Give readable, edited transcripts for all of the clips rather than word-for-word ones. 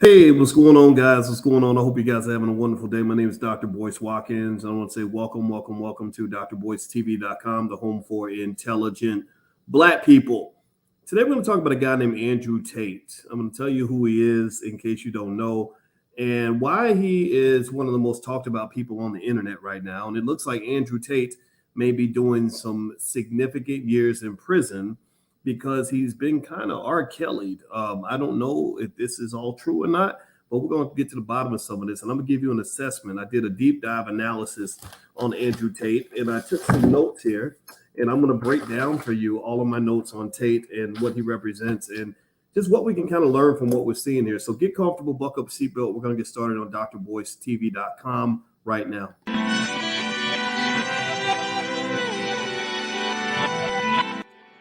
Hey, what's going on, guys? What's going on? I hope you guys are having a wonderful day. My name is Dr. Boyce Watkins. I want to say welcome to drboycetv.com, the home for intelligent Black people. Today, we're going to talk about a guy named Andrew Tate. I'm going to tell you who he is in case you don't know and why he is one of the most talked about people on the internet right now. And it looks like Andrew Tate may be doing some significant years in prison because he's been kind of R. Kelly'd. I don't know if this is all true or not, but we're going to get to the bottom of some of this. And I'm going to give you an assessment. I did a deep dive analysis on Andrew Tate, and I took some notes here, and I'm going to break down for you all of my notes on Tate and what he represents and just what we can kind of learn from what we're seeing here. So get comfortable, buckle up a seatbelt. We're going to get started on drboycetv.com right now.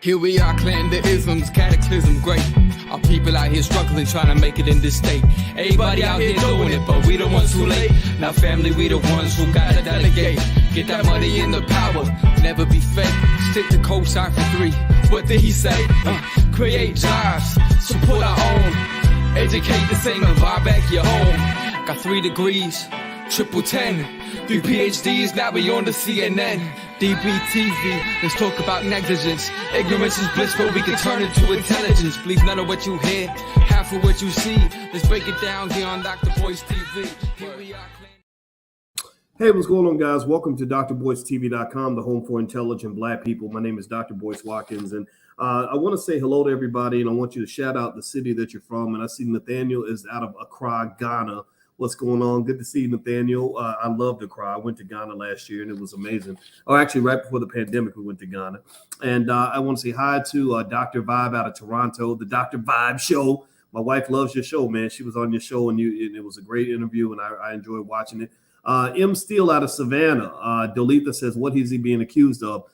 Here we are, clan the isms, cataclysm, great. Our people out here struggling, trying to make it in this state. Everybody out here doing it, but we the ones too late. Now family, we the ones who gotta delegate. Get that money in the power, never be fake. Stick to cosign for 3. What did he say? Create jobs, support our own. Educate the same and buy back your home. Got 3 degrees, triple 10. 3 PhDs, now we on the CNN. DBTV, let's talk about negligence. Ignorance is bliss, but we can turn it to intelligence. Believe none of what you hear, half of what you see. Let's break it down here on Dr. Boyce TV. Here we are. Hey, what's going on, guys? Welcome to drboycetv.com, the home for intelligent Black people. My name is Dr. Boyce Watkins, and I want to say hello to everybody, and I want you to shout out the city that you're from. And I see Nathaniel is out of Accra, Ghana. What's going on? Good to see you, Nathaniel. I loved Accra. I went to Ghana last year, and it was amazing. Oh, actually, right before the pandemic, we went to Ghana. And I want to say hi to Dr. Vibe out of Toronto, the Dr. Vibe Show. My wife loves your show, man. She was on your show, and it was a great interview, and I enjoyed watching it. M. Steele out of Savannah. Dolitha says, what is he being accused of?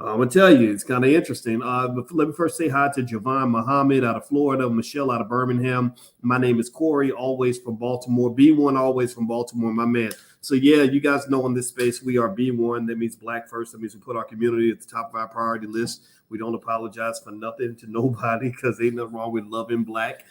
I'm going to tell you, it's kind of interesting. But let me first say hi to Javon Muhammad out of Florida, Michelle out of Birmingham. My name is Corey, always from Baltimore. B1, always from Baltimore, my man. So, yeah, you guys know in this space, we are B1. That means Black first. That means we put our community at the top of our priority list. We don't apologize for nothing to nobody because ain't nothing wrong with loving Black.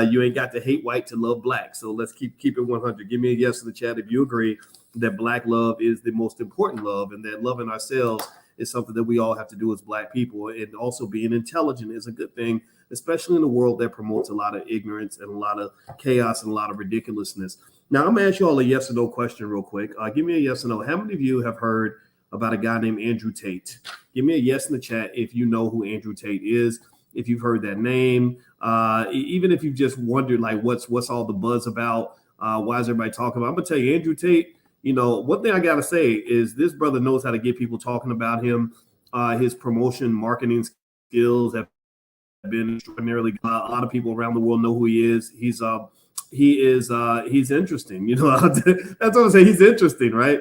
You ain't got to hate white to love Black. So let's keep it 100. Give me a yes in the chat if you agree that Black love is the most important love and that loving ourselves is something that we all have to do as Black people. And also being intelligent is a good thing, especially in a world that promotes a lot of ignorance and a lot of chaos and a lot of ridiculousness. Now, I'm going to ask you all a yes or no question real quick. Give me a yes or no. How many of you have heard about a guy named Andrew Tate? Give me a yes in the chat if you know who Andrew Tate is, if you've heard that name, even if you've just wondered, like, what's all the buzz about? Why is everybody talking about? I'm going to tell you, Andrew Tate, you know, one thing I got to say is this brother knows how to get people talking about him. His promotion, marketing skills have been extraordinarily good. A lot of people around the world know who he is. He's interesting. You know, that's what I'm saying. He's interesting, right?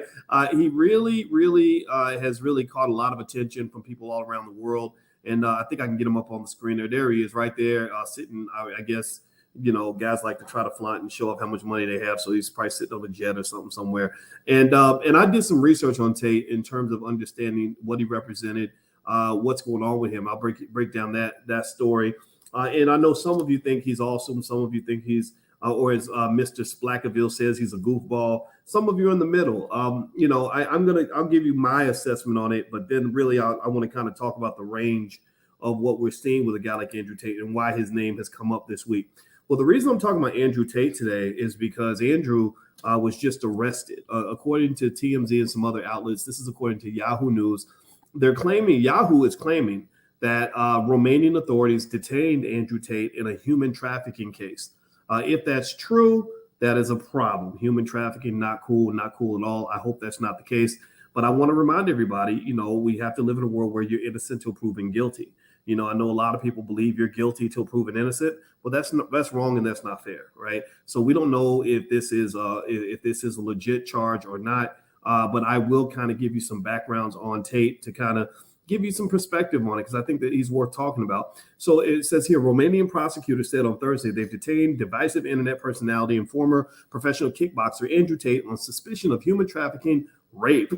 He really has really caught a lot of attention from people all around the world. And I think I can get him up on the screen there. There he is right there sitting, I guess. You know, guys like to try to flaunt and show off how much money they have. So he's probably sitting on a jet or something somewhere. And I did some research on Tate in terms of understanding what he represented, what's going on with him. I'll break down that story. And I know some of you think he's awesome. Some of you think he's, or as Mr. Splackaville says, he's a goofball. Some of you are in the middle. You know, I'll give you my assessment on it, but then really I want to kind of talk about the range of what we're seeing with a guy like Andrew Tate and why his name has come up this week. Well, the reason I'm talking about Andrew Tate today is because Andrew was just arrested. According to TMZ and some other outlets, this is according to Yahoo News. Yahoo is claiming that Romanian authorities detained Andrew Tate in a human trafficking case. If that's true, that is a problem. Human trafficking, not cool at all. I hope that's not the case. But I want to remind everybody, you know, we have to live in a world where you're innocent till proven guilty. You know, I know a lot of people believe you're guilty till proven innocent, but that's wrong and that's not fair, right? So we don't know if this is a legit charge or not. But I will kind of give you some backgrounds on Tate to kind of give you some perspective on it because I think that he's worth talking about. So it says here, Romanian prosecutors said on Thursday they've detained divisive internet personality and former professional kickboxer Andrew Tate on suspicion of human trafficking, rape,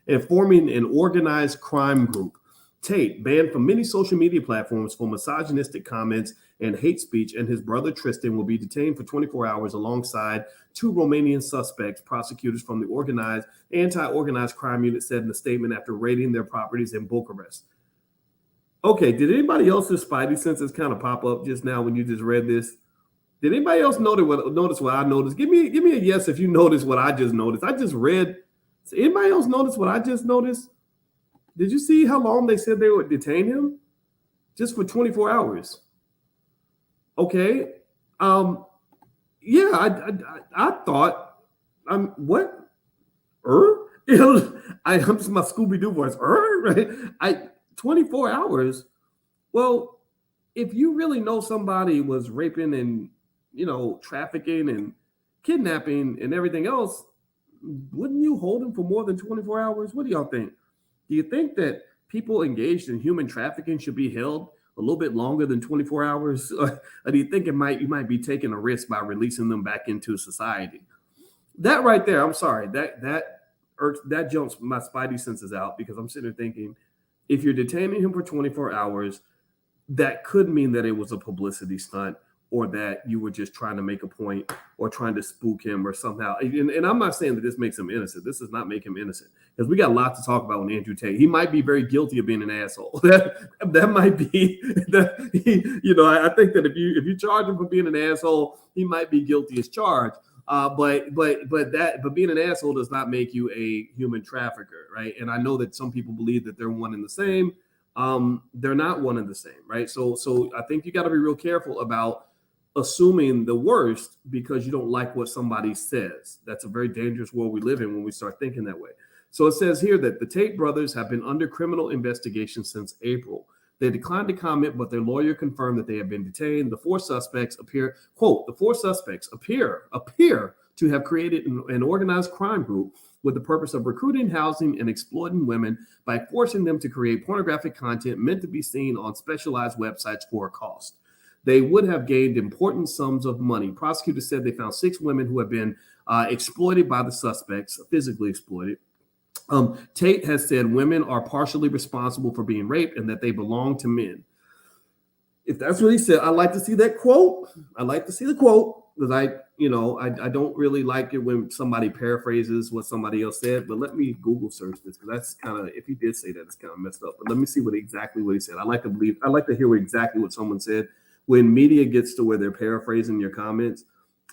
and forming an organized crime group. Tate, banned from many social media platforms for misogynistic comments, and hate speech, and his brother Tristan will be detained for 24 hours alongside 2 Romanian suspects, prosecutors from the anti-organized crime unit said in a statement after raiding their properties in Bucharest. Okay, did anybody else's spidey senses kind of pop up just now when you just read this? Did anybody else notice what I noticed? Give me a yes if you noticed what I just noticed. I just read. So anybody else notice what I just noticed? Did you see how long they said they would detain him? Just for 24 hours. Okay. Yeah, I thought, what? I'm just my Scooby-Doo voice. Right? 24 hours. Well, if you really know somebody was raping and, trafficking and kidnapping and everything else, wouldn't you hold him for more than 24 hours? What do y'all think? Do you think that people engaged in human trafficking should be held a little bit longer than 24 hours? Or do you think you might be taking a risk by releasing them back into society? That right there, I'm sorry, that jumps my spidey senses out, because I'm sitting there thinking, if you're detaining him for 24 hours, that could mean that it was a publicity stunt, or that you were just trying to make a point or trying to spook him or somehow. And I'm not saying that this makes him innocent. This does not make him innocent, because we got a lot to talk about with Andrew Tate. He might be very guilty of being an asshole. That might be that I think that if you charge him for being an asshole, he might be guilty as charged. But being an asshole does not make you a human trafficker, right? And I know that some people believe that they're one and the same. They're not one and the same, right? So I think you got to be real careful about assuming the worst because you don't like what somebody says. That's a very dangerous world we live in when we start thinking that way. So it says here that the Tate brothers have been under criminal investigation since April. They declined to comment, but their lawyer confirmed that they have been detained. The 4 suspects appear to have created an organized crime group with the purpose of recruiting, housing, and exploiting women by forcing them to create pornographic content meant to be seen on specialized websites for a cost. They would have gained important sums of money. Prosecutors said they found 6 women who have been exploited by the suspects, physically exploited. Tate has said women are partially responsible for being raped and that they belong to men. If that's what he said, I like to see that quote. I like to see the quote, because I don't really like it when somebody paraphrases what somebody else said. But let me Google search this, because that's kind of, if he did say that, it's kind of messed up. But let me see exactly what he said. I like to hear exactly what someone said. When media gets to where they're paraphrasing your comments,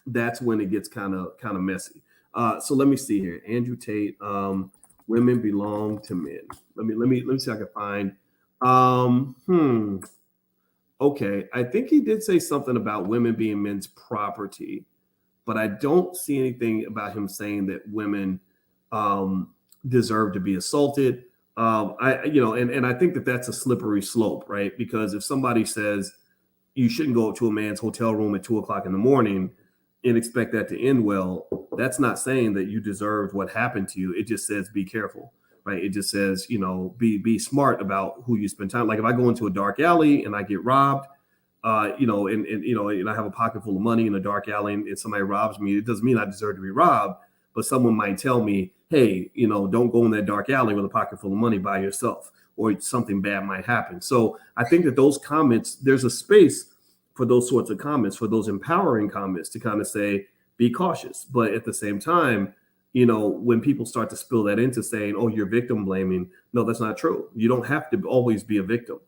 that's when it gets kind of messy. So let me see here. Andrew Tate, women belong to men. Let me see if I can find. Okay, I think he did say something about women being men's property, but I don't see anything about him saying that women deserve to be assaulted. And I think that that's a slippery slope, right? Because if somebody says you shouldn't go up to a man's hotel room at 2:00 in the morning and expect that to end well, that's not saying that you deserved what happened to you. It just says be careful, right? It just says, be smart about who you spend time. Like if I go into a dark alley and I get robbed, and I have a pocket full of money in a dark alley and somebody robs me, it doesn't mean I deserve to be robbed, but someone might tell me, hey, don't go in that dark alley with a pocket full of money by yourself, or something bad might happen. So I think that those comments, there's a space for those sorts of comments, for those empowering comments to kind of say, be cautious. But at the same time, when people start to spill that into saying, oh, you're victim blaming, no, that's not true. You don't have to always be a victim.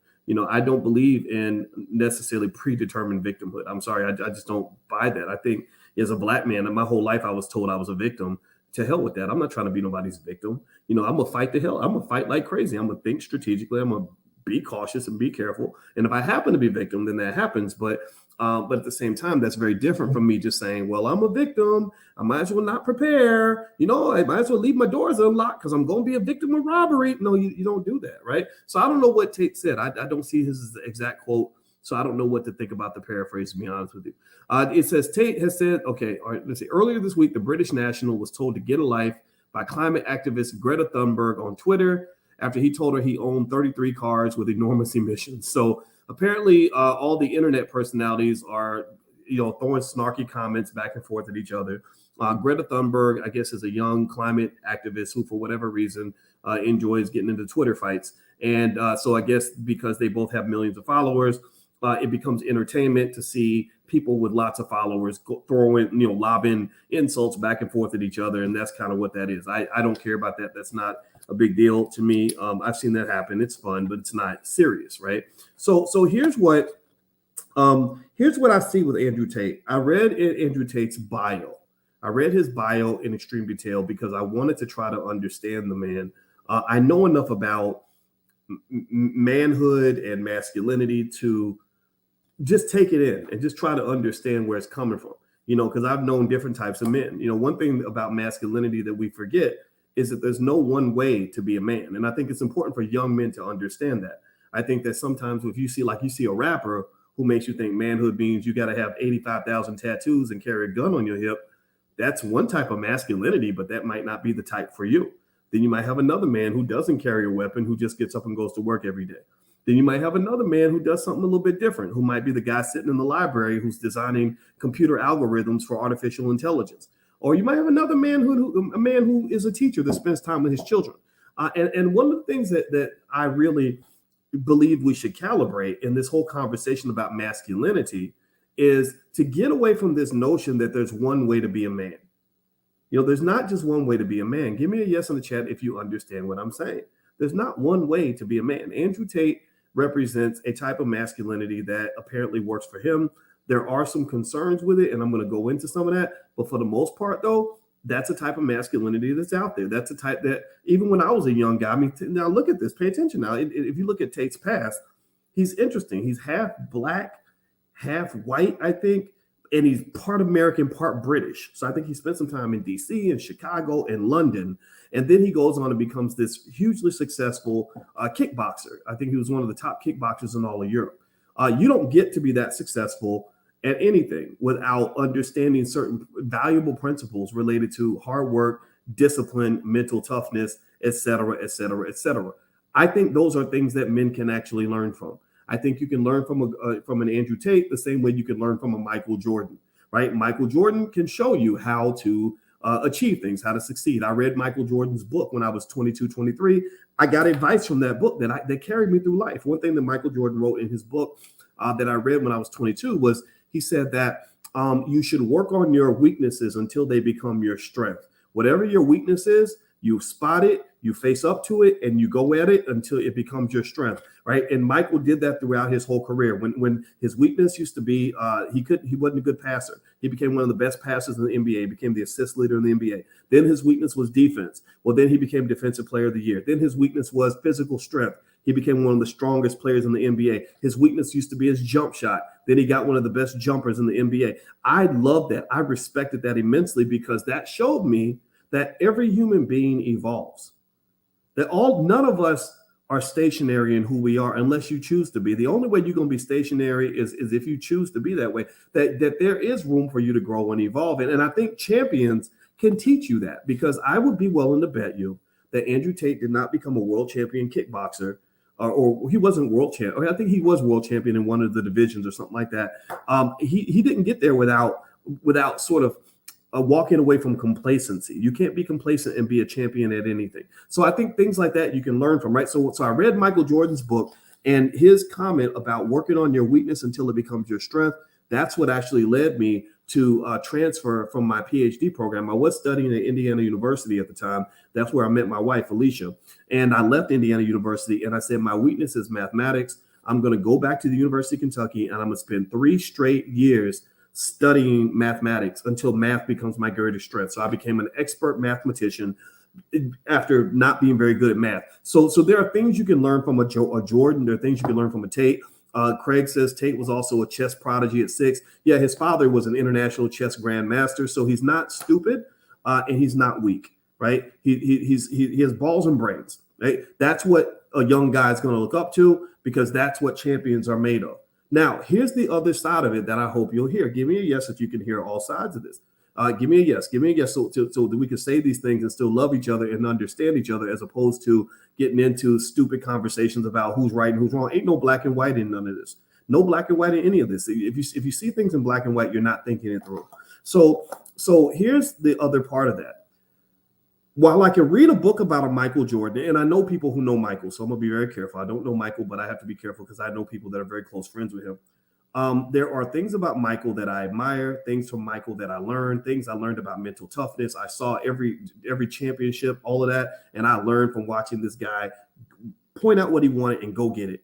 I don't believe in necessarily predetermined victimhood. I'm sorry. I just don't buy that. I think as a Black man, and my whole life I was told I was a victim. To hell with that. I'm not trying to be nobody's victim. I'm going to fight the hell. I'm going to fight like crazy. I'm going to think strategically. I'm going to be cautious and be careful. And if I happen to be a victim, then that happens. But at the same time, that's very different from me just saying, well, I'm a victim. I might as well not prepare. I might as well leave my doors unlocked because I'm going to be a victim of robbery. No, you don't do that, right? So I don't know what Tate said. I don't see his exact quote. So I don't know what to think about the paraphrase, to be honest with you. It says Tate has said, okay, all right, let's see. Earlier this week, the British national was told to get a life by climate activist Greta Thunberg on Twitter after he told her he owned 33 cars with enormous emissions. So apparently all the internet personalities are, throwing snarky comments back and forth at each other. Greta Thunberg, I guess, is a young climate activist who, for whatever reason, enjoys getting into Twitter fights. And so I guess because they both have millions of followers, It becomes entertainment to see people with lots of followers throwing, lobbing insults back and forth at each other. And that's kind of what that is. I don't care about that. That's not a big deal to me. I've seen that happen. It's fun, but it's not serious, right? So here's what I see with Andrew Tate. I read Andrew Tate's bio. I read his bio in extreme detail because I wanted to try to understand the man. I know enough about manhood and masculinity to just take it in and just try to understand where it's coming from, because I've known different types of men. One thing about masculinity that we forget is that there's no one way to be a man. And I think it's important for young men to understand that. I think that sometimes if you see a rapper who makes you think manhood means you got to have 85,000 tattoos and carry a gun on your hip, that's one type of masculinity, but that might not be the type for you. Then you might have another man who doesn't carry a weapon, who just gets up and goes to work every day. Then you might have another man who does something a little bit different, who might be the guy sitting in the library who's designing computer algorithms for artificial intelligence. Or you might have another man a man who is a teacher that spends time with his children. And one of the things that I really believe we should calibrate in this whole conversation about masculinity is to get away from this notion that there's one way to be a man. There's not just one way to be a man. Give me a yes in the chat if you understand what I'm saying. There's not one way to be a man. Andrew Tate represents a type of masculinity that apparently works for him. There are some concerns with it, and I'm going to go into some of that. But for the most part, though, that's a type of masculinity that's out there. That's a type that even when I was a young guy, now look at this, pay attention now. If you look at Tate's past, he's interesting. He's half black, half white, I think. And he's part American, part British. So I think he spent some time in DC and Chicago and London. And then he goes on and becomes this hugely successful kickboxer. I think he was one of the top kickboxers in all of Europe. You don't get to be that successful at anything without understanding certain valuable principles related to hard work, discipline, mental toughness, et cetera, et cetera, et cetera. I think those are things that men can actually learn from. I think you can learn from an Andrew Tate the same way you can learn from a Michael Jordan, right? Michael Jordan can show you how to achieve things, how to succeed. I read Michael Jordan's book when I was 22, 23. I got advice from that book that carried me through life. One thing that Michael Jordan wrote in his book that I read when I was 22 was he said that you should work on your weaknesses until they become your strength. Whatever your weakness is, you spot it, you face up to it, and you go at it until it becomes your strength, right? And Michael did that throughout his whole career. When his weakness used to be he wasn't a good passer. He became one of the best passers in the NBA, became the assist leader in the NBA. Then his weakness was defense. Well, then he became Defensive Player of the Year. Then his weakness was physical strength. He became one of the strongest players in the NBA. His weakness used to be his jump shot. Then he got one of the best jumpers in the NBA. I loved that. I respected that immensely because that showed me that every human being evolves. None of us are stationary in who we are unless you choose to be. The only way you're going to be stationary is if you choose to be that way, that there is room for you to grow and evolve. And I think champions can teach you that, because I would be willing to bet you that Andrew Tate did not become a world champion kickboxer, or he wasn't world champion. I think he was world champion in one of the divisions or something like that. He didn't get there without sort of walking away from complacency. You can't be complacent and be a champion at anything. So I think things like that you can learn from, right? So I read Michael Jordan's book, and his comment about working on your weakness until it becomes your strength. That's what actually led me to transfer from my PhD program. I was studying at Indiana University at the time. That's where I met my wife, Alicia. And I left Indiana University and I said, my weakness is mathematics. I'm going to go back to the University of Kentucky and I'm going to spend 3 straight years studying mathematics until math becomes my greatest strength. So I became an expert mathematician after not being very good at math. So there are things you can learn from a Jordan. There are things you can learn from a Tate. Craig says Tate was also a chess prodigy at 6. Yeah, his father was an international chess grandmaster. So he's not stupid and he's not weak, right? He has balls and brains, right? That's what a young guy is going to look up to, because that's what champions are made of. Now, here's the other side of it that I hope you'll hear. Give me a yes if you can hear all sides of this. Give me a yes. Give me a yes so that we can say these things and still love each other and understand each other, as opposed to getting into stupid conversations about who's right and who's wrong. Ain't no black and white in none of this. No black and white in any of this. If you see things in black and white, you're not thinking it through. So here's the other part of that. while I can read a book about a Michael Jordan, and I know people who know Michael, so I'm gonna be very careful. I don't know Michael, but I have to be careful because I know people that are very close friends with him. There are things about Michael that I admire, things from Michael that I learned, things I learned about mental toughness. I saw every championship, all of that, and I learned from watching this guy point out what he wanted and go get it.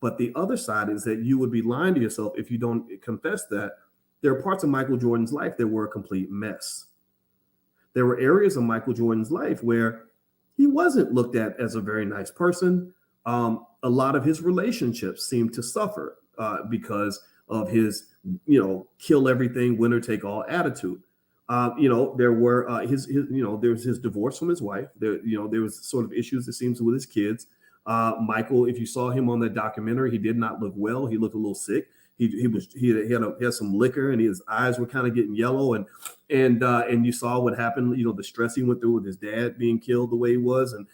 But the other side is that you would be lying to yourself if you don't confess that there are parts of Michael Jordan's life that were a complete mess. There were areas of Michael Jordan's life where he wasn't looked at as a very nice person. A lot of his relationships seemed to suffer because of his, kill everything, winner take all attitude. There were there was his divorce from his wife. There was sort of issues, it seems, with his kids. Michael, if you saw him on that documentary, he did not look well. He looked a little sick. He had some liquor and his eyes were kind of getting yellow, and you saw what happened. The stress he went through with his dad being killed the way he was, and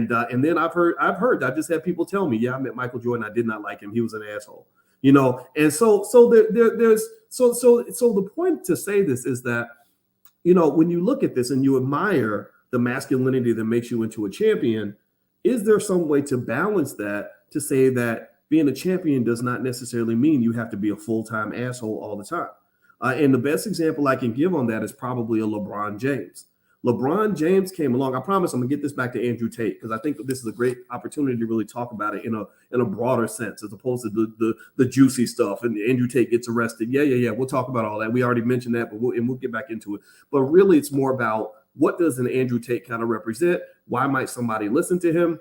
then I've heard I just had people tell me, yeah, I met Michael Jordan, I did not like him, he was an asshole, and so the point to say this is that when you look at this and you admire the masculinity that makes you into a champion, is there some way to balance that, to say that being a champion does not necessarily mean you have to be a full-time asshole all the time? And the best example I can give on that is probably a LeBron James. LeBron James came along. I promise I'm gonna get this back to Andrew Tate, because I think this is a great opportunity to really talk about it in a broader sense, as opposed to the juicy stuff. And Andrew Tate gets arrested. Yeah. We'll talk about all that. We already mentioned that, but we'll get back into it. But really, it's more about what does an Andrew Tate kind of represent? Why might somebody listen to him?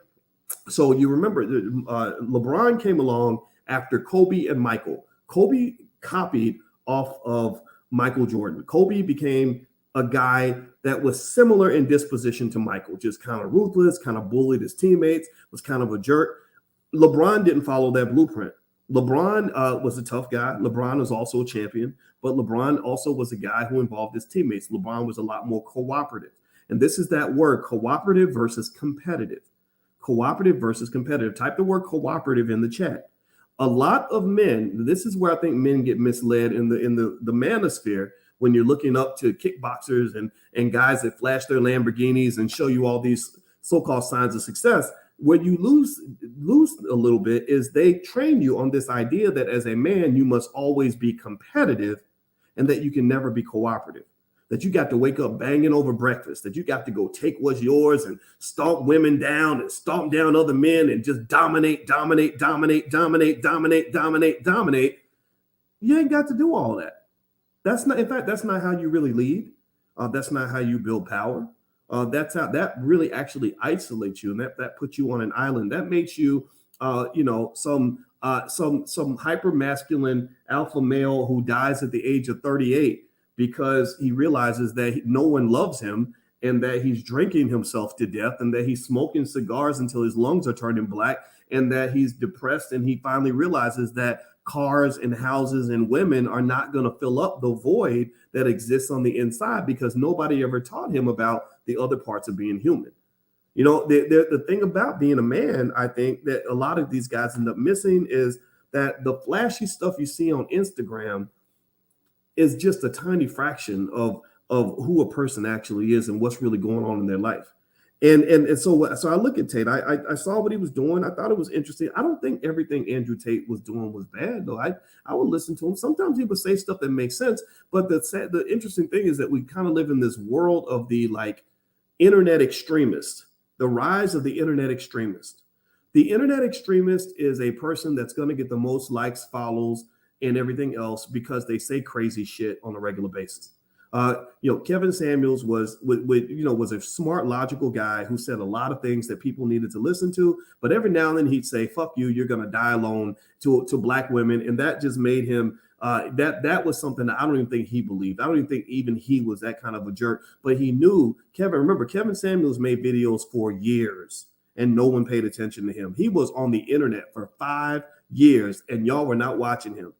So you remember LeBron came along after Kobe and Michael. Kobe copied off of Michael Jordan. Kobe became a guy that was similar in disposition to Michael, just kind of ruthless, kind of bullied his teammates, was kind of a jerk. LeBron didn't follow that blueprint. LeBron was a tough guy. LeBron was also a champion, but LeBron also was a guy who involved his teammates. LeBron was a lot more cooperative. And this is that word, cooperative versus competitive. Cooperative versus competitive. Type the word cooperative in the chat. A lot of men, this is where I think men get misled in the manosphere, when you're looking up to kickboxers and guys that flash their Lamborghinis and show you all these so-called signs of success. Where you lose a little bit is they train you on this idea that as a man, you must always be competitive and that you can never be cooperative. That you got to wake up banging over breakfast, that you got to go take what's yours and stomp women down and stomp down other men and just dominate. You ain't got to do all that. That's not how you really lead. That's not how you build power. That really actually isolates you, and that puts you on an island. That makes you, some hyper masculine alpha male who dies at the age of 38 because he realizes that no one loves him, and that he's drinking himself to death, and that he's smoking cigars until his lungs are turning black, and that he's depressed, and he finally realizes that cars and houses and women are not going to fill up the void that exists on the inside, because nobody ever taught him about the other parts of being human. The thing about being a man, I think that a lot of these guys end up missing, is that the flashy stuff you see on Instagram is just a tiny fraction of who a person actually is and what's really going on in their life. And so I look at Tate. I saw what he was doing. I thought it was interesting. I don't think everything Andrew Tate was doing was bad, though. I would listen to him. Sometimes he would say stuff that makes sense. But the interesting thing is that we kind of live in this world of the internet extremist, the rise of the internet extremist. The internet extremist is a person that's going to get the most likes, follows, and everything else because they say crazy shit on a regular basis. Kevin Samuels was a smart, logical guy who said a lot of things that people needed to listen to. But every now and then he'd say, "Fuck you, you're gonna die alone" to Black women, and that just made him. That was something that I don't even think he believed. I don't even think even he was that kind of a jerk. But he knew Remember, Kevin Samuels made videos for years, and no one paid attention to him. He was on the internet for 5 years, and y'all were not watching him.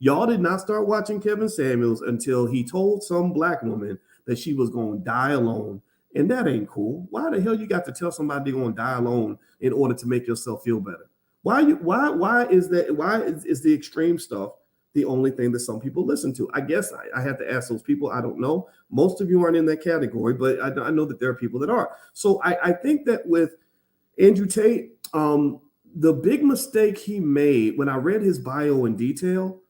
Y'all did not start watching Kevin Samuels until he told some Black woman that she was going to die alone. And that ain't cool. Why the hell you got to tell somebody they're going to die alone in order to make yourself feel better? Why is the extreme stuff the only thing that some people listen to. I guess I have to ask those people. I don't know. Most of you aren't in that category, but I know that there are people that are. So I think that with Andrew Tate, the big mistake he made when I read his bio in detail,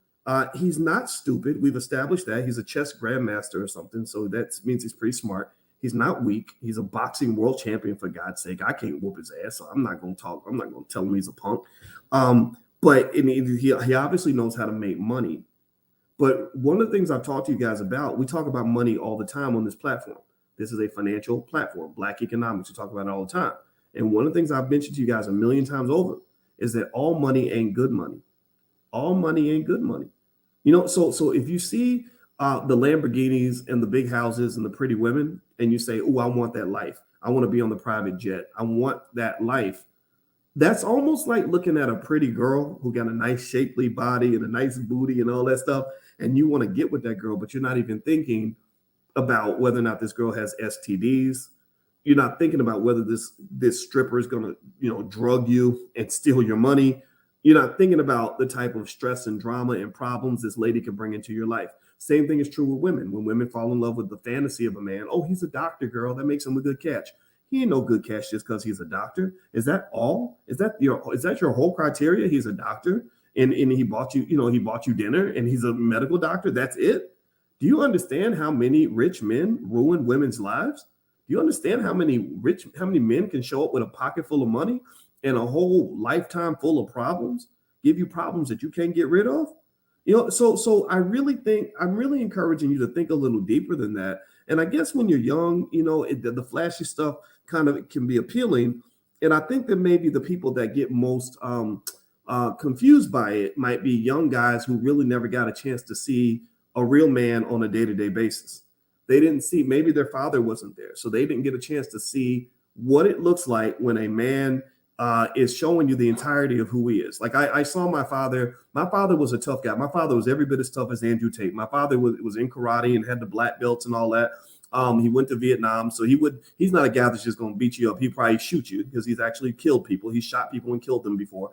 he's not stupid. We've established that. He's a chess grandmaster or something. So that means he's pretty smart. He's not weak. He's a boxing world champion, for God's sake. I can't whoop his ass, so I'm not going to talk. I'm not going to tell him he's a punk. But he obviously knows how to make money. But one of the things I've talked to you guys about, we talk about money all the time on this platform. This is a financial platform, Black economics. We talk about it all the time. And one of the things I've mentioned to you guys a million times over is that all money ain't good money. All money ain't good money. You know, so if you see the Lamborghinis and the big houses and the pretty women, and you say, oh, I want that life. I want to be on the private jet. I want that life. That's almost like looking at a pretty girl who got a nice shapely body and a nice booty and all that stuff. And you want to get with that girl, but you're not even thinking about whether or not this girl has STDs. You're not thinking about whether this stripper is going to, drug you and steal your money. You're not thinking about the type of stress and drama and problems this lady can bring into your life. Same thing is true with women. When women fall in love with the fantasy of a man, oh, he's a doctor, girl, that makes him a good catch. He ain't no good catch just because he's a doctor. Is that all? Is that your whole criteria? He's a doctor and he bought you, he bought you dinner and he's a medical doctor. That's it. Do you understand how many rich men ruin women's lives? Do you understand how many men can show up with a pocket full of money and a whole lifetime full of problems, give you problems that you can't get rid of? So I really think I'm really encouraging you to think a little deeper than that. And I guess when you're young, the flashy stuff kind of can be appealing. And I think that maybe the people that get most confused by it might be young guys who really never got a chance to see a real man on a day-to-day basis. They didn't see, maybe their father wasn't there, so they didn't get a chance to see what it looks like when a man is showing you the entirety of who he is. Like I saw my father. My father was a tough guy. My father was every bit as tough as Andrew Tate. My father was in karate and had the black belts and all that. He went to Vietnam, so he's not a guy that's just going to beat you up. He probably shoot you because he's actually killed people. He's shot people and killed them before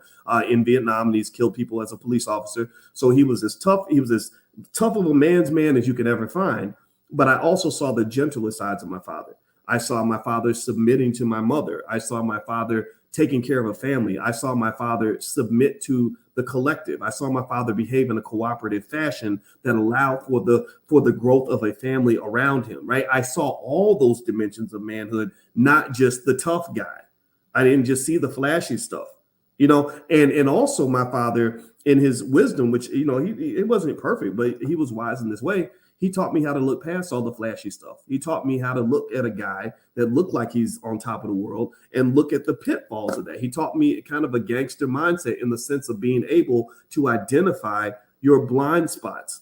in Vietnam, and he's killed people as a police officer. So he was as tough of a man's man as you could ever find. But I also saw the gentler sides of my father. I saw my father submitting to my mother. I saw my father taking care of a family. I saw my father submit to the collective. I saw my father behave in a cooperative fashion that allowed for the growth of a family around him, right? I saw all those dimensions of manhood, not just the tough guy. I didn't just see the flashy stuff, and also my father in his wisdom, which, it wasn't perfect, but he was wise in this way. He taught me how to look past all the flashy stuff. He taught me how to look at a guy that looked like he's on top of the world and look at the pitfalls of that. He taught me kind of a gangster mindset in the sense of being able to identify your blind spots.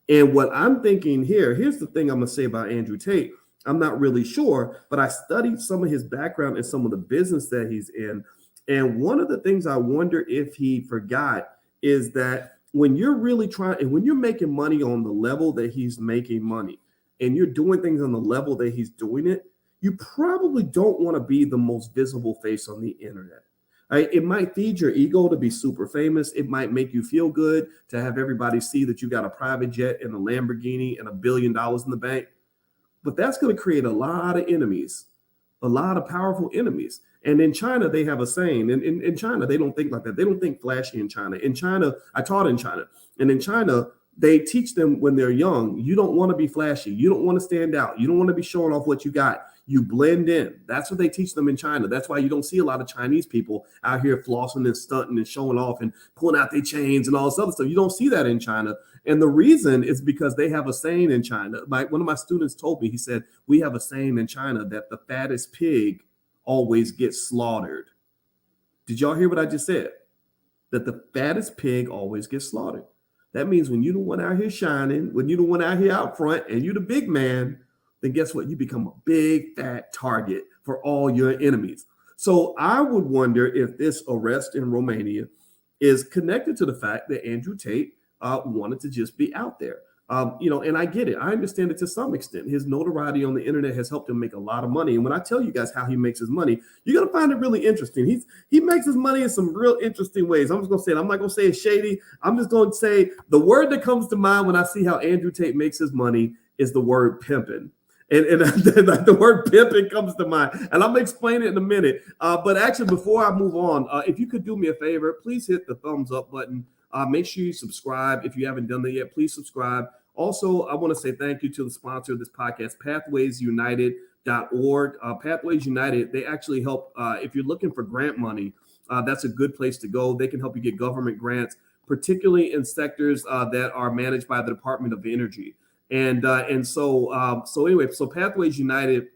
And what I'm thinking here's the thing I'm going to say about Andrew Tate. I'm not really sure, but I studied some of his background and some of the business that he's in. And one of the things I wonder if he forgot is that when you're really when you're making money on the level that he's making money and you're doing things on the level that he's doing it, you probably don't want to be the most visible face on the internet. Right? It might feed your ego to be super famous. It might make you feel good to have everybody see that you got a private jet and a Lamborghini and $1 billion in the bank. But that's going to create a lot of enemies, a lot of powerful enemies. And in China, they have a saying, and in China, they don't think like that. They don't think flashy in China. In China, I taught in China, and in China, they teach them when they're young, you don't want to be flashy. You don't want to stand out. You don't want to be showing off what you got. You blend in. That's what they teach them in China. That's why you don't see a lot of Chinese people out here flossing and stunting and showing off and pulling out their chains and all this other stuff. You don't see that in China. And the reason is because they have a saying in China. Like one of my students told me, he said, we have a saying in China that the fattest pig always gets slaughtered. Did y'all hear what I just said? That the fattest pig always gets slaughtered. That means when you're the one out here shining, when you're the one out here out front and you're the big man, then guess what? You become a big fat target for all your enemies. So I would wonder if this arrest in Romania is connected to the fact that Andrew Tate wanted to just be out there. And I get it. I understand it to some extent. His notoriety on the internet has helped him make a lot of money. And when I tell you guys how he makes his money, you're gonna find it really interesting. He makes his money in some real interesting ways. I'm just gonna say it. I'm not gonna say it's shady. I'm just gonna say the word that comes to mind when I see how Andrew Tate makes his money is the word pimping. And the word pimping comes to mind. And I'm gonna explain it in a minute. But actually, before I move on, if you could do me a favor, please hit the thumbs up button. Make sure you subscribe. If you haven't done that yet, please subscribe. Also, I want to say thank you to the sponsor of this podcast, pathwaysunited.org. Pathways United, they actually help. If you're looking for grant money, that's a good place to go. They can help you get government grants, particularly in sectors that are managed by the Department of Energy. So Pathways United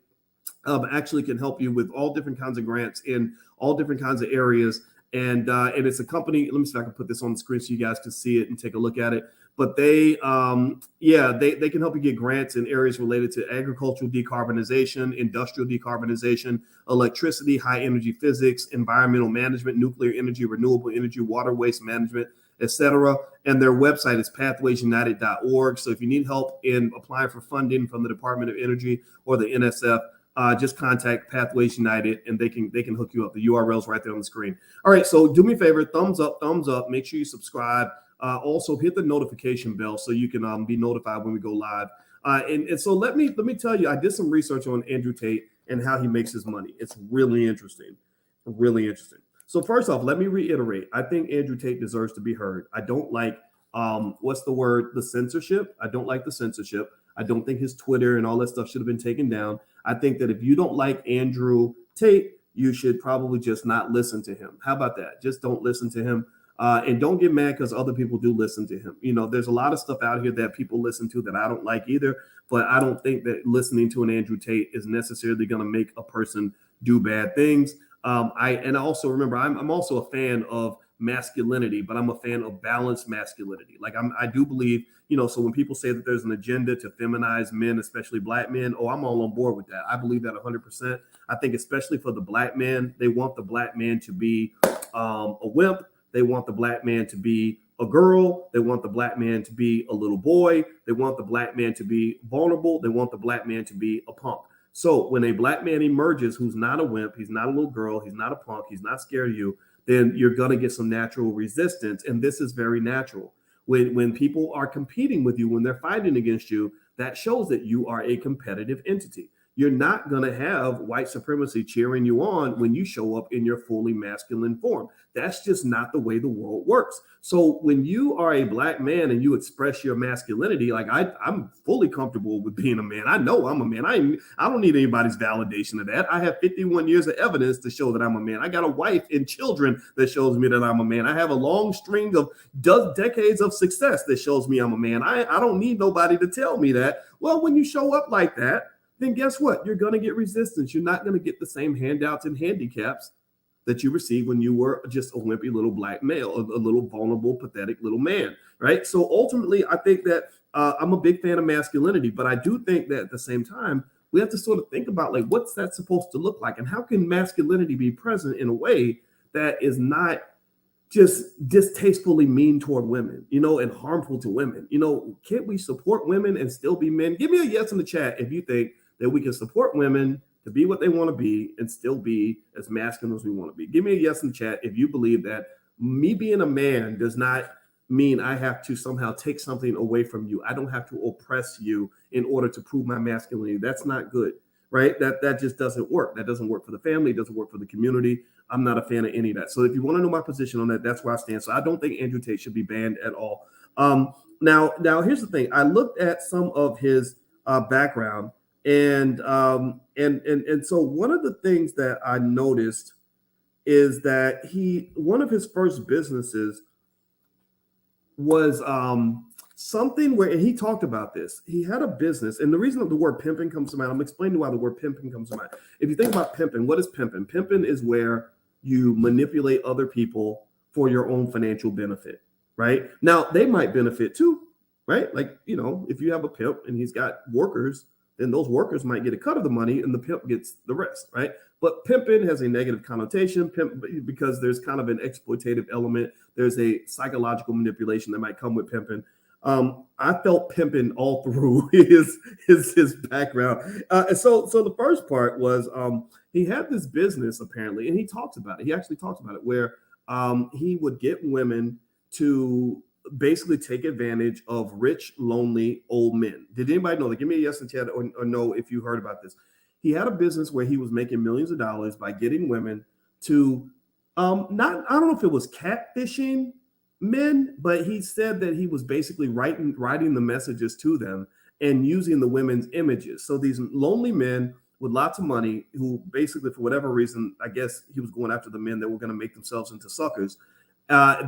actually can help you with all different kinds of grants in all different kinds of areas. And it's a company. Let me see if I can put this on the screen so you guys can see it and take a look at it. But they can help you get grants in areas related to agricultural decarbonization, industrial decarbonization, electricity, high energy physics, environmental management, nuclear energy, renewable energy, water waste management, etc. And their website is pathwaysunited.org. So if you need help in applying for funding from the Department of Energy or the NSF, just contact Pathways United and they can hook you up. The URL's right there on the screen. All right, so do me a favor, thumbs up. Make sure you subscribe. Also hit the notification bell so you can be notified when we go live. And so let me tell you, I did some research on Andrew Tate and how he makes his money. It's really interesting. So first off, let me reiterate. I think Andrew Tate deserves to be heard. I don't like the censorship. I don't like the censorship. I don't think his Twitter and all that stuff should have been taken down. I think that if you don't like Andrew Tate, you should probably just not listen to him. How about that? Just don't listen to him. And don't get mad because other people do listen to him. There's a lot of stuff out here that people listen to that I don't like either. But I don't think that listening to an Andrew Tate is necessarily going to make a person do bad things. I also remember I'm also a fan of masculinity, but I'm a fan of balanced masculinity. Like I do believe, so when people say that there's an agenda to feminize men, especially black men, I'm all on board with that. I believe that 100%. I think especially for the black man, they want the black man to be a wimp. They want the black man to be a girl. They want the black man to be a little boy. They want the black man to be vulnerable. They want the black man to be a punk. So when a black man emerges who's not a wimp, he's not a little girl, he's not a punk, he's not scared of you, then you're going to get some natural resistance. And this is very natural. When people are competing with you, when they're fighting against you, that shows that you are a competitive entity. You're not going to have white supremacy cheering you on when you show up in your fully masculine form. That's just not the way the world works. So when you are a black man and you express your masculinity, like I'm fully comfortable with being a man. I know I'm a man. I don't need anybody's validation of that. I have 51 years of evidence to show that I'm a man. I got a wife and children that shows me that I'm a man. I have a long string of decades of success that shows me I'm a man. I don't need nobody to tell me that. Well, when you show up like that, then guess what? You're going to get resistance. You're not going to get the same handouts and handicaps that you received when you were just a wimpy little black male, a little vulnerable, pathetic little man, right? So ultimately, I think that I'm a big fan of masculinity, but I do think that at the same time, we have to sort of think about like, what's that supposed to look like? And how can masculinity be present in a way that is not just distastefully mean toward women, and harmful to women? Can't we support women and still be men? Give me a yes in the chat if you think that we can support women to be what they want to be and still be as masculine as we want to be. Give me a yes in the chat if you believe that me being a man does not mean I have to somehow take something away from you. I don't have to oppress you in order to prove my masculinity. That's not good, right? That just doesn't work. That doesn't work for the family. It doesn't work for the community. I'm not a fan of any of that. So if you want to know my position on that, that's where I stand. So I don't think Andrew Tate should be banned at all. Now here's the thing. I looked at some of his background. And so one of the things that I noticed is that one of his first businesses was something where, and he talked about this. He had a business, and the reason that the word pimping comes to mind, I'm explaining why the word pimping comes to mind. If you think about pimping, what is pimping? Pimping is where you manipulate other people for your own financial benefit, right? Now, they might benefit too, right? Like, if you have a pimp and he's got workers, then those workers might get a cut of the money and the pimp gets the rest, right? But pimping has a negative connotation because there's kind of an exploitative element. There's a psychological manipulation that might come with pimping. I felt pimping all through his background. So the first part was he had this business apparently, and he talks about it. He actually talks about it where he would get women to basically take advantage of rich, lonely old men. Did anybody know that? Give me a yes in chat or no if you heard about this. He had a business where he was making millions of dollars by getting women to not, I don't know if it was catfishing men, but he said that he was basically writing the messages to them and using the women's images. So these lonely men with lots of money who basically, for whatever reason, I guess he was going after the men that were going to make themselves into suckers.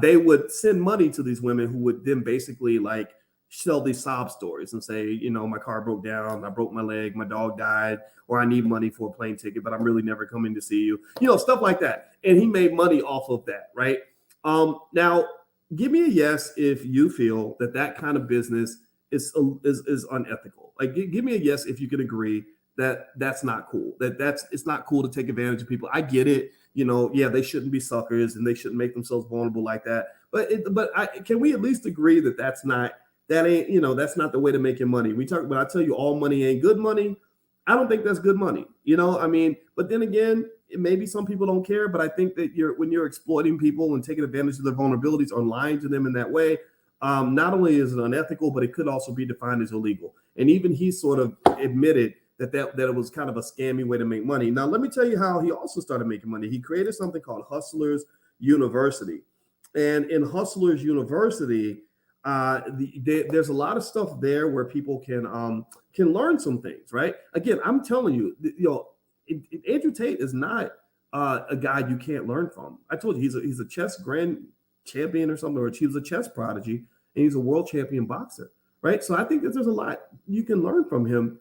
They would send money to these women who would then basically like sell these sob stories and say, you know, my car broke down, I broke my leg, my dog died, or I need money for a plane ticket, but I'm really never coming to see you, you know, stuff like that. And he made money off of that, right? Now, give me a yes if you feel that that kind of business is unethical. Like, give me a yes if you can agree that that's not cool. It's not cool to take advantage of people. I get it. You know, yeah, they shouldn't be suckers and they shouldn't make themselves vulnerable like that. But can we at least agree that that's not the way to make your money? When I tell you all money ain't good money, I don't think that's good money. You know, I mean, but then again, maybe some people don't care, but I think that when you're exploiting people and taking advantage of their vulnerabilities or lying to them in that way, not only is it unethical, but it could also be defined as illegal. And even he sort of admitted that it was kind of a scammy way to make money. Now, let me tell you how he also started making money. He created something called Hustlers University. And in Hustlers University, there's a lot of stuff there where people can learn some things, right? Again, I'm telling you, Andrew Tate is not a guy you can't learn from. I told you he's a chess grand champion or something, or he was a chess prodigy, and he's a world champion boxer, right? So I think that there's a lot you can learn from him.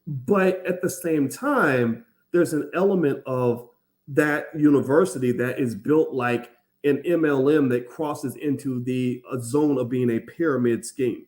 But at the same time, there's an element of that university that is built like an MLM that crosses into a zone of being a pyramid scheme.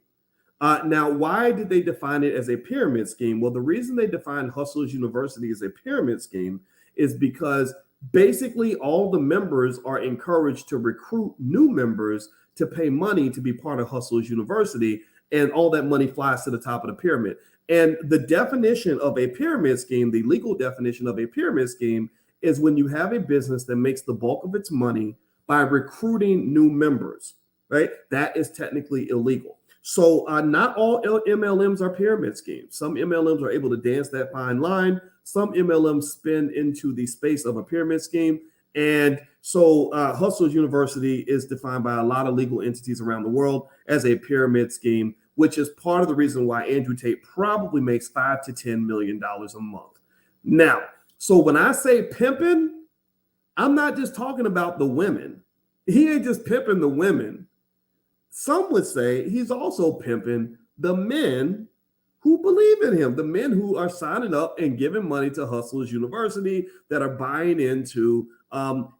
Now, why did they define it as a pyramid scheme? Well, the reason they defined Hustlers University as a pyramid scheme is because basically all the members are encouraged to recruit new members to pay money to be part of Hustlers University, and all that money flies to the top of the pyramid. And the definition of a pyramid scheme, the legal definition of a pyramid scheme, is when you have a business that makes the bulk of its money by recruiting new members, right? That is technically illegal. So not all MLMs are pyramid schemes. Some MLMs are able to dance that fine line. Some MLMs spin into the space of a pyramid scheme. And so Hustlers University is defined by a lot of legal entities around the world as a pyramid scheme, which is part of the reason why Andrew Tate probably makes $5 to $10 million a month. Now, so when I say pimping, I'm not just talking about the women. He ain't just pimping the women. Some would say he's also pimping the men who believe in him, the men who are signing up and giving money to Hustlers University, that are buying into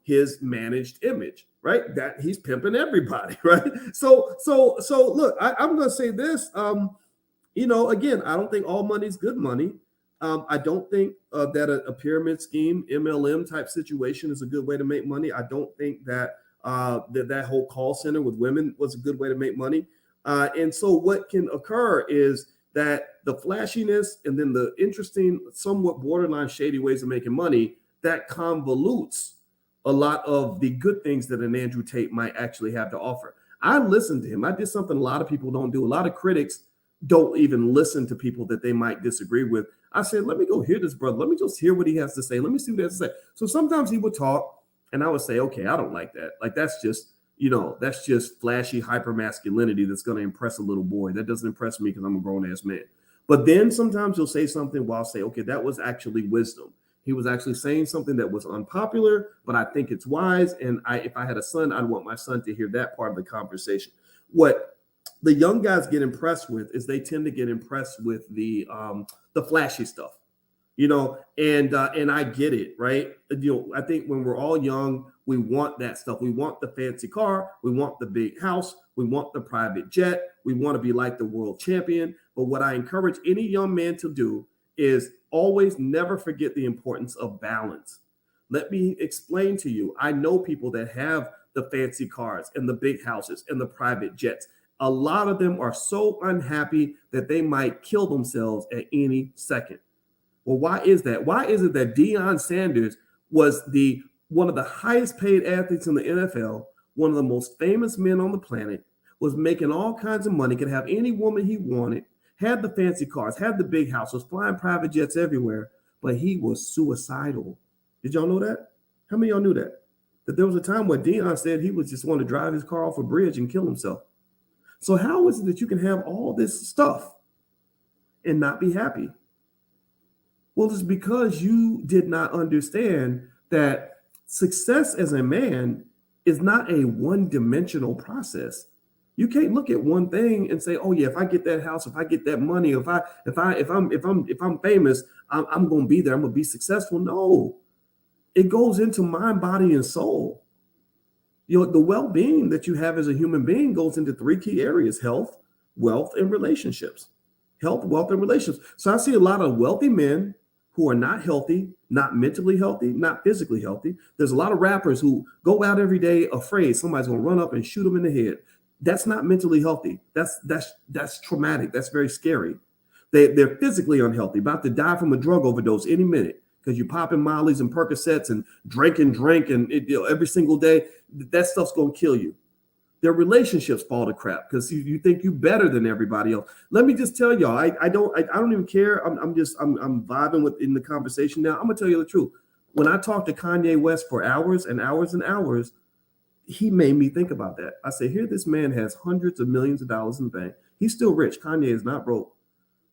his managed image, right? That he's pimping everybody, right? So look, I'm going to say this, again, I don't think all money is good money. I don't think that a pyramid scheme, MLM type situation is a good way to make money. I don't think that that whole call center with women was a good way to make money. And so what can occur is that the flashiness and then the interesting, somewhat borderline shady ways of making money, that convolutes a lot of the good things that an Andrew Tate might actually have to offer. I listened to him. I did something a lot of people don't do. A lot of critics don't even listen to people that they might disagree with. I said, let me go hear this brother. Let me just hear what he has to say. Let me see what he has to say. So sometimes he would talk and I would say, okay, I don't like that. Like, that's just flashy hyper masculinity that's going to impress a little boy. That doesn't impress me because I'm a grown ass man. But then sometimes you'll say something where I'll say, okay, that was actually wisdom. He was actually saying something that was unpopular, but I think it's wise. And if I had a son, I'd want my son to hear that part of the conversation. What the young guys get impressed with is they tend to get impressed with the flashy stuff, and I get it, right? I think when we're all young, we want that stuff. We want the fancy car. We want the big house. We want the private jet. We want to be like the world champion. But what I encourage any young man to do is always never forget the importance of balance. Let me explain to you. I know people that have the fancy cars and the big houses and the private jets. A lot of them are so unhappy that they might kill themselves at any second. Well, why is that? Why is it that Deion Sanders was one of the highest paid athletes in the NFL, one of the most famous men on the planet, was making all kinds of money, could have any woman he wanted, had the fancy cars, had the big house, was flying private jets everywhere, but he was suicidal. Did y'all know that? How many of y'all knew that? That there was a time where Deion said he was just want to drive his car off a bridge and kill himself. So how is it that you can have all this stuff and not be happy? Well, it's because you did not understand that success as a man is not a one-dimensional process. You can't look at one thing and say, "Oh yeah, if I get that house, if I get that money, if I'm famous, I'm going to be there. I'm going to be successful." No, it goes into mind, body, and soul. The well-being that you have as a human being goes into three key areas: health, wealth, and relationships. Health, wealth, and relationships. So I see a lot of wealthy men who are not healthy, not mentally healthy, not physically healthy. There's a lot of rappers who go out every day afraid somebody's going to run up and shoot them in the head. That's not mentally healthy. That's traumatic. That's very scary. They're physically unhealthy, about to die from a drug overdose any minute because you're popping Molly's and Percocets and drink and every single day. That stuff's going to kill you. Their relationships fall to crap because you think you're better than everybody else. Let me just tell y'all, I don't even care. I'm vibing in the conversation now. I'm gonna tell you the truth. When I talked to Kanye West for hours and hours and hours, he made me think about that. I said, here, this man has hundreds of millions of dollars in the bank. He's still rich. Kanye is not broke,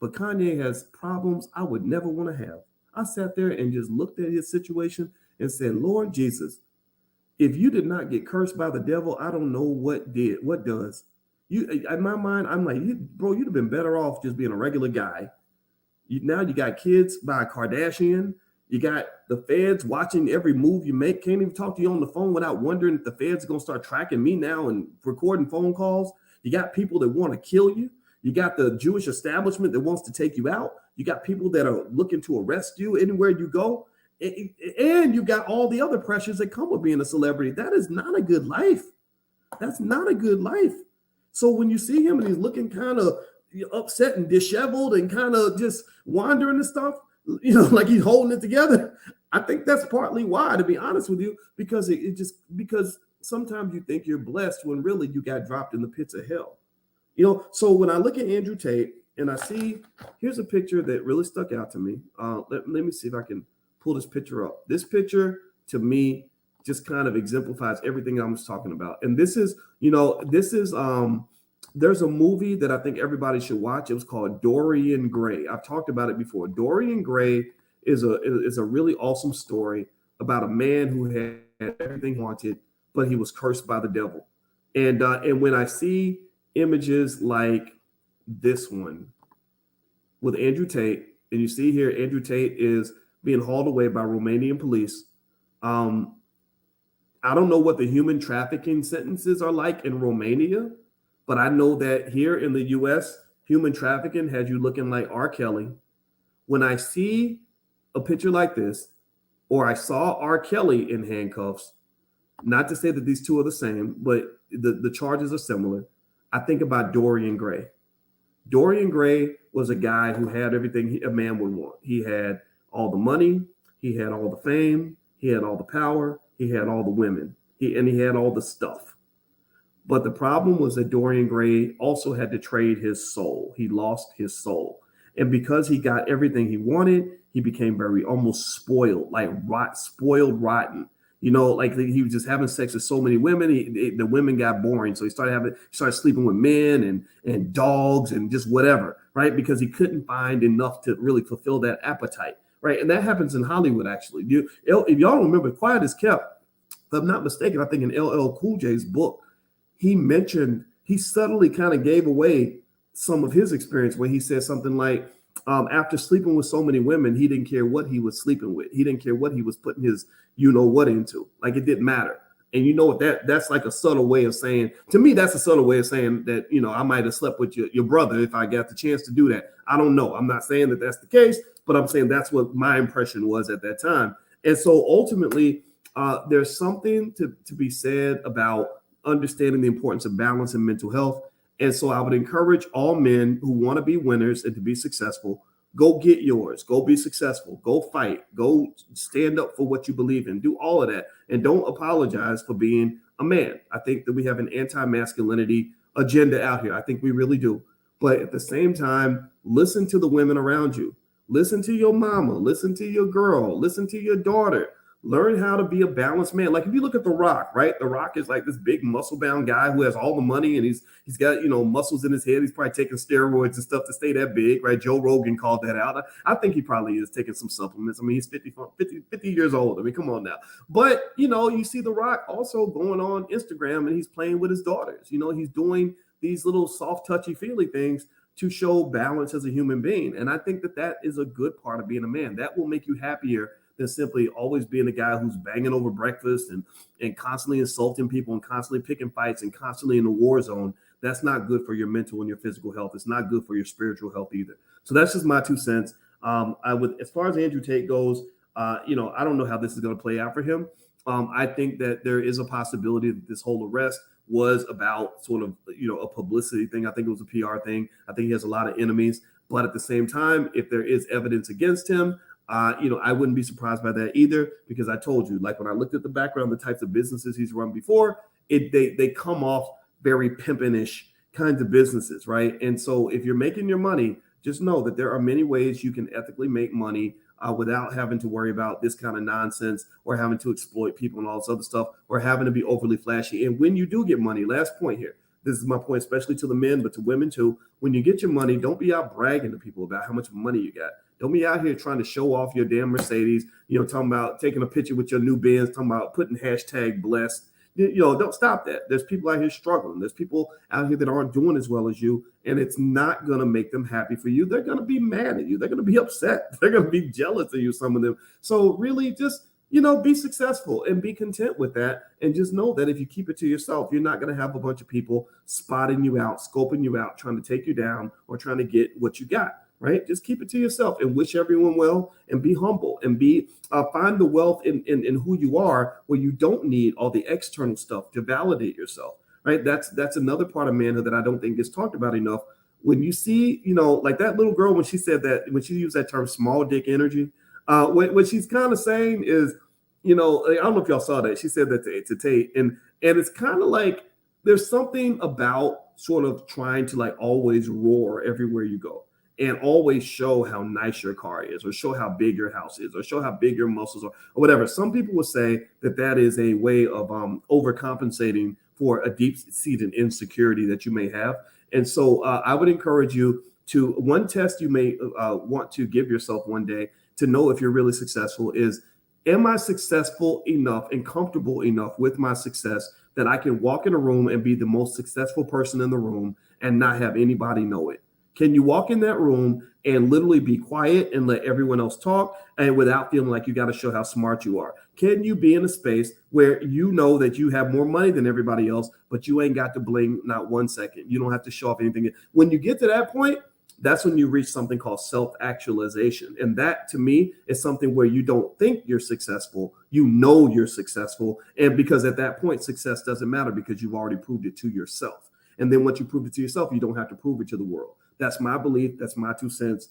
but Kanye has problems I would never want to have. I sat there and just looked at his situation and said, Lord Jesus, if you did not get cursed by the devil, I don't know what did. What does? You, in my mind, I'm like, bro, you'd have been better off just being a regular guy. Now you got kids by a Kardashian. You got the feds watching every move you make. Can't even talk to you on the phone without wondering if the feds are going to start tracking me now and recording phone calls. You got people that want to kill you. You got the Jewish establishment that wants to take you out. You got people that are looking to arrest you anywhere you go. And you got all the other pressures that come with being a celebrity. That is not a good life. That's not a good life. So when you see him and he's looking kind of upset and disheveled and kind of just wandering and stuff, like he's holding it together, I think that's partly why, to be honest with you, because because sometimes you think you're blessed when really you got dropped in the pits of hell. So when I look at Andrew Tate and I see, here's a picture that really stuck out to me. Let me see if I can pull this picture up. This picture to me just kind of exemplifies everything I was talking about. And this is there's a movie that I think everybody should watch. It was called Dorian Gray. I've talked about it before. Dorian Gray is a really awesome story about a man who had everything he wanted, but he was cursed by the devil. And when I see images like this one with Andrew Tate, and you see here Andrew Tate is being hauled away by Romanian police. I don't know what the human trafficking sentences are like in Romania, but I know that here in the U.S., human trafficking has you looking like R. Kelly. When I see a picture like this, or I saw R. Kelly in handcuffs, not to say that these two are the same, but the charges are similar, I think about Dorian Gray. Dorian Gray was a guy who had everything a man would want. He had all the money, he had all the fame, he had all the power, he had all the women, he had all the stuff. But the problem was that Dorian Gray also had to trade his soul. He lost his soul. And because he got everything he wanted, he became very almost spoiled, like spoiled rotten. Like he was just having sex with so many women. The women got boring. So he started sleeping with men and dogs and just whatever, right? Because he couldn't find enough to really fulfill that appetite. Right. And that happens in Hollywood, actually. If y'all don't remember, Quiet as Kept, if I'm not mistaken, I think in LL Cool J's book, he subtly kind of gave away some of his experience when he said something like, after sleeping with so many women, he didn't care what he was sleeping with. He didn't care what he was putting his what into. Like, it didn't matter. And you know what that's like a subtle way of saying, to me, that's a subtle way of saying that, I might have slept with your brother if I got the chance to do that. I don't know. I'm not saying that that's the case, but I'm saying that's what my impression was at that time. And so ultimately, there's something to be said about understanding the importance of balance and mental health. And so I would encourage all men who want to be winners and to be successful, go get yours, go be successful, go fight, go stand up for what you believe in, do all of that. And don't apologize for being a man. I think that we have an anti-masculinity agenda out here. I think we really do. But at the same time, listen to the women around you. Listen to your mama, listen to your girl, listen to your daughter. Learn how to be a balanced man. Like if you look at The Rock, right? The Rock is like this big muscle-bound guy who has all the money and he's got, muscles in his head. He's probably taking steroids and stuff to stay that big, right? Joe Rogan called that out. I think he probably is taking some supplements. I mean, he's 50 years old. I mean, come on now. But, you see The Rock also going on Instagram and he's playing with his daughters. He's doing these little soft, touchy-feely things to show balance as a human being. And I think that is a good part of being a man. That will make you happier than simply always being a guy who's banging over breakfast and constantly insulting people and constantly picking fights and constantly in the war zone. That's not good for your mental and your physical health. It's not good for your spiritual health either. So that's just my 2 cents. As far as Andrew Tate goes, I don't know how this is going to play out for him. I think that there is a possibility that this whole arrest was about sort of, a publicity thing. I think it was a PR thing. I think he has a lot of enemies. But at the same time, if there is evidence against him, I wouldn't be surprised by that either, because I told you, like when I looked at the background, the types of businesses he's run before, they come off very pimpinish kinds of businesses, right? And so if you're making your money, just know that there are many ways you can ethically make money without having to worry about this kind of nonsense or having to exploit people and all this other stuff or having to be overly flashy. And when you do get money, last point here, this is my point, especially to the men, but to women too. When you get your money, don't be out bragging to people about how much money you got. Don't be out here trying to show off your damn Mercedes, talking about taking a picture with your new Benz, talking about putting hashtag blessed. Don't stop that. There's people out here struggling. There's people out here that aren't doing as well as you, and it's not going to make them happy for you. They're going to be mad at you. They're going to be upset. They're going to be jealous of you, some of them. So really just, be successful and be content with that. And just know that if you keep it to yourself, you're not going to have a bunch of people spotting you out, scoping you out, trying to take you down or trying to get what you got. Right? Just keep it to yourself and wish everyone well and be humble and find the wealth in who you are, where you don't need all the external stuff to validate yourself. Right? That's another part of manhood that I don't think gets talked about enough. When you see, like that little girl, when she said that, when she used that term small dick energy, what she's kind of saying is, I don't know if y'all saw that. She said that to Tate. And it's kind of like there's something about sort of trying to like always roar everywhere you go. And always show how nice your car is, or show how big your house is, or show how big your muscles are, or whatever. Some people will say that is a way of overcompensating for a deep-seated insecurity that you may have. And so I would encourage you to, one test you may want to give yourself one day to know if you're really successful is, am I successful enough and comfortable enough with my success that I can walk in a room and be the most successful person in the room and not have anybody know it? Can you walk in that room and literally be quiet and let everyone else talk and without feeling like you got to show how smart you are? Can you be in a space where you know that you have more money than everybody else, but you ain't got to bling not 1 second? You don't have to show off anything. When you get to that point, that's when you reach something called self-actualization. And that, to me, is something where you don't think you're successful. You know you're successful. And because at that point, success doesn't matter because you've already proved it to yourself. And then once you prove it to yourself, you don't have to prove it to the world. That's my belief. That's my 2 cents.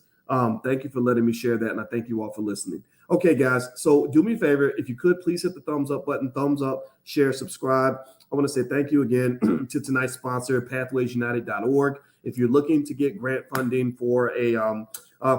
Thank you for letting me share that. And I thank you all for listening. Okay, guys. So do me a favor. If you could, please hit the thumbs up button, thumbs up, share, subscribe. I want to say thank you again to tonight's sponsor, pathwaysunited.org. If you're looking to get grant funding for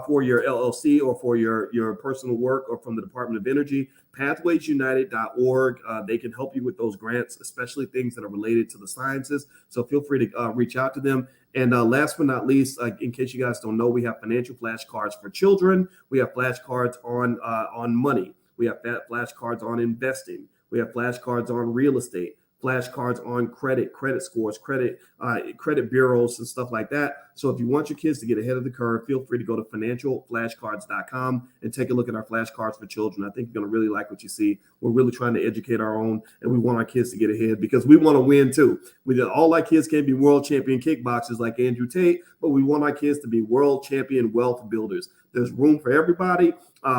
for your LLC or for your personal work or from the Department of Energy, pathwaysunited.org. They can help you with those grants, especially things that are related to the sciences. So feel free to reach out to them. And last but not least, in case you guys don't know, we have financial flashcards for children. We have flashcards on money. We have flashcards on investing. We have flashcards on real estate. Flashcards on credit scores, credit bureaus and stuff like that. So if you want your kids to get ahead of the curve, feel free to go to financialflashcards.com and take a look at our flashcards for children. I think you're going to really like what you see. We're really trying to educate our own, and we want our kids to get ahead because we want to win too. All our kids can't be world champion kickboxers like Andrew Tate, but we want our kids to be world champion wealth builders. There's room for everybody.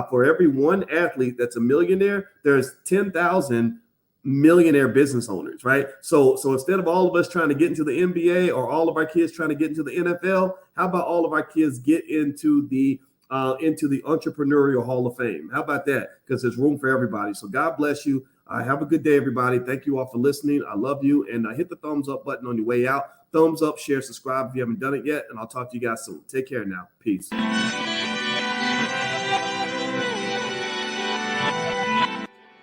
For every one athlete that's a millionaire, there's 10,000 millionaire business owners, right? So instead of all of us trying to get into the NBA or all of our kids trying to get into the NFL, how about all of our kids get into the Entrepreneurial Hall of Fame? How about that? Because there's room for everybody. So God bless you. Have a good day, everybody. Thank you all for listening. I love you. And hit the thumbs up button on your way out. Thumbs up, share, subscribe if you haven't done it yet. And I'll talk to you guys soon. Take care now. Peace.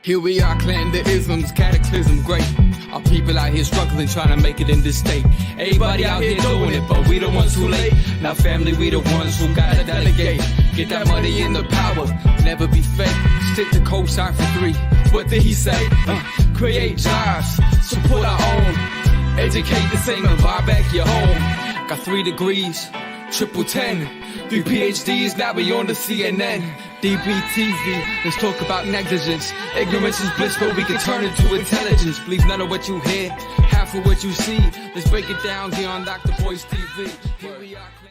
Here we are, clan the isms, cataclysm great. Our people out here struggling, trying to make it in this state. Everybody out here doing it, but we the ones too late. Now family, we the ones who gotta delegate. Get that money in the power, never be fake. Stick to cosign for 3. What did he say? Create jobs, support our own. Educate the same and buy back your home. Got 3 degrees, triple 10. 3 PhDs, now we on the CNN. DBTV, let's talk about negligence. Ignorance is bliss, but we can turn it to intelligence. Believe none of what you hear, half of what you see. Let's break it down here on Dr. Boyce TV. Here we are.